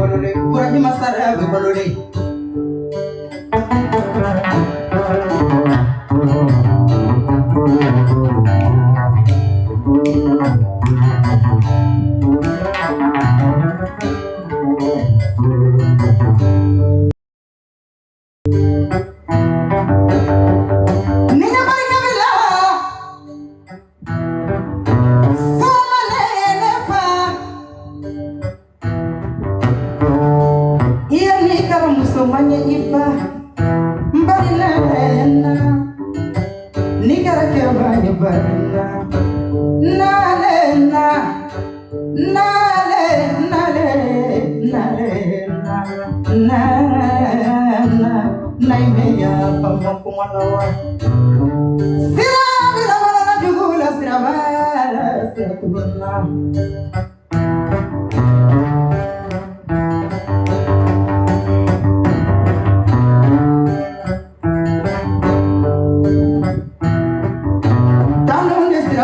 balole, kuraji masara be balole. Manya iba mbarina na nigara ke manya barina nale na imeya pamwa kumalawa sira bila wala jugula sira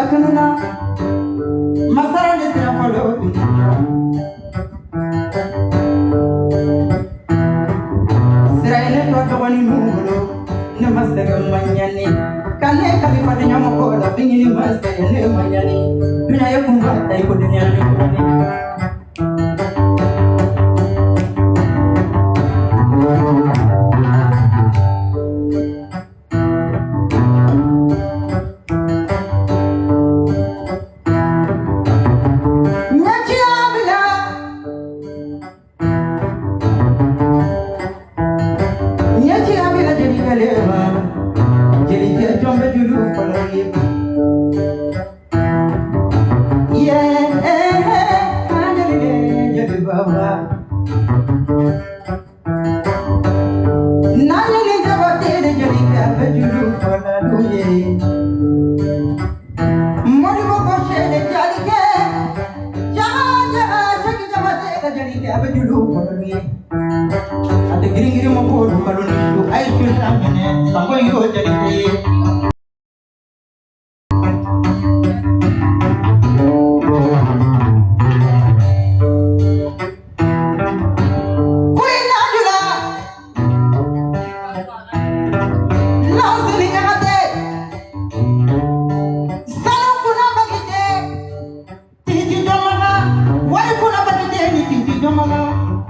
kubna Masara de sira follow sira ene to wani nulo ne masega manyani kane kalifa de nyamo ko la bingini masega ne manyani duna yakumba tay ko dunya ne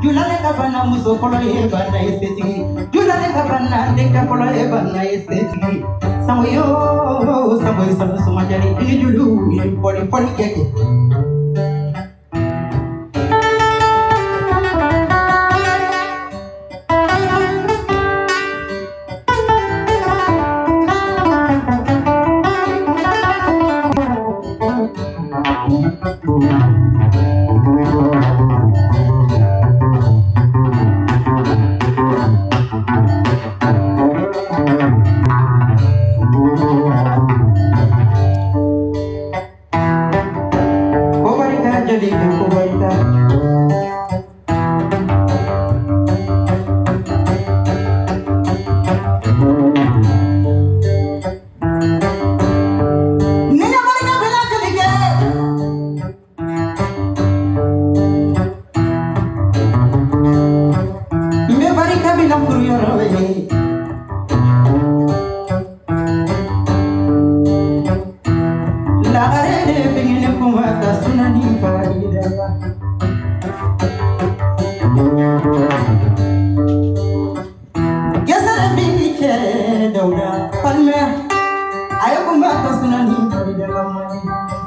Julale kabana muso kolo e bana eseti Julale kabana deka kolo e bana eseti Samoyo samu sumajari ini julu ini poli keke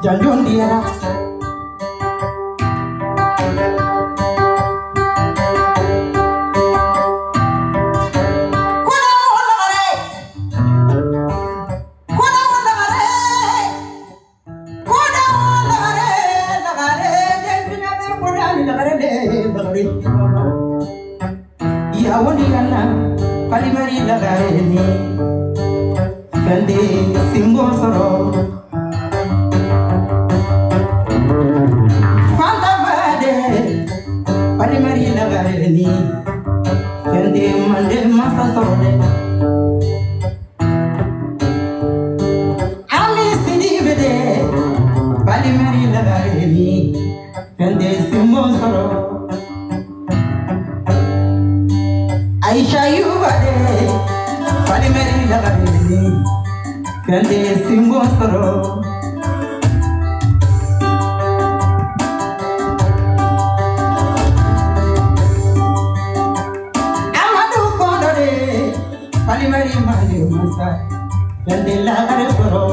Jangan dia ya wadiana palimari lagareni bende simbo soro fanta bade palimari lagareni bende mande masa sorode ami sidi bede palimari lagareni bende simbo soro Aisha Yubade, Palimeri Lagari, Kande Simbosoro. Amadu Kondore, Palimeri Mali Masa, Kande Lagari Soro.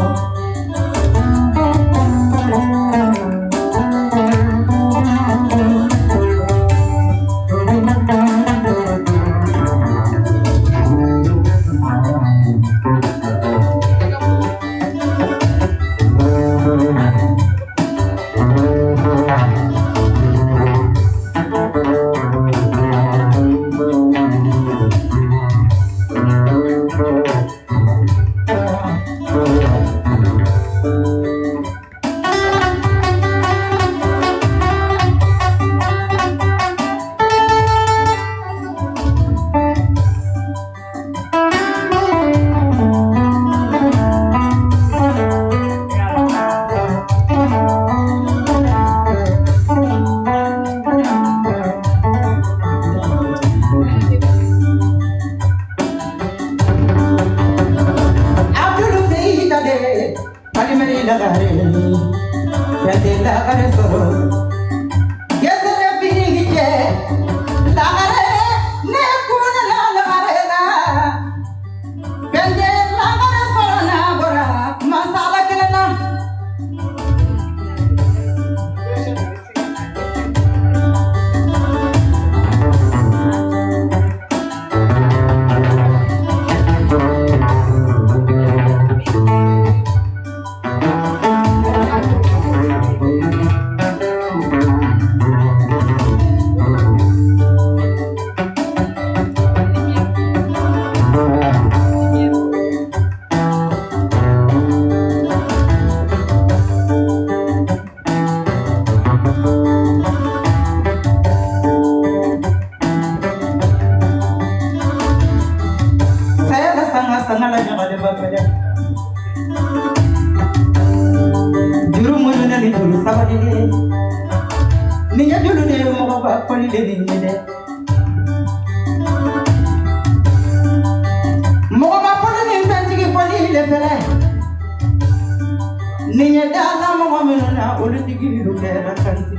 Ninya dala mo minuna ulitigi lukera kanti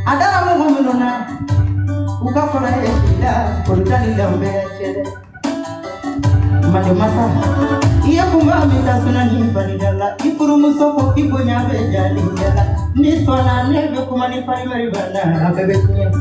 adara mo minuna uka fara esila ulitani lambe chede made masa iya kuma minta sunani panidala ikuru musoko kibonya bejali yala ni sona nebe kuma ni primary bana abebetnya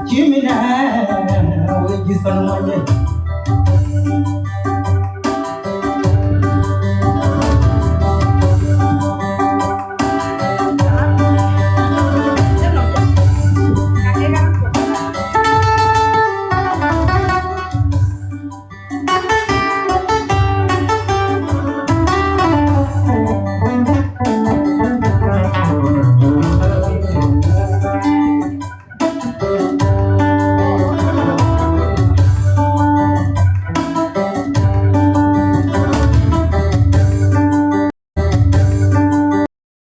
Jimina, we just don't want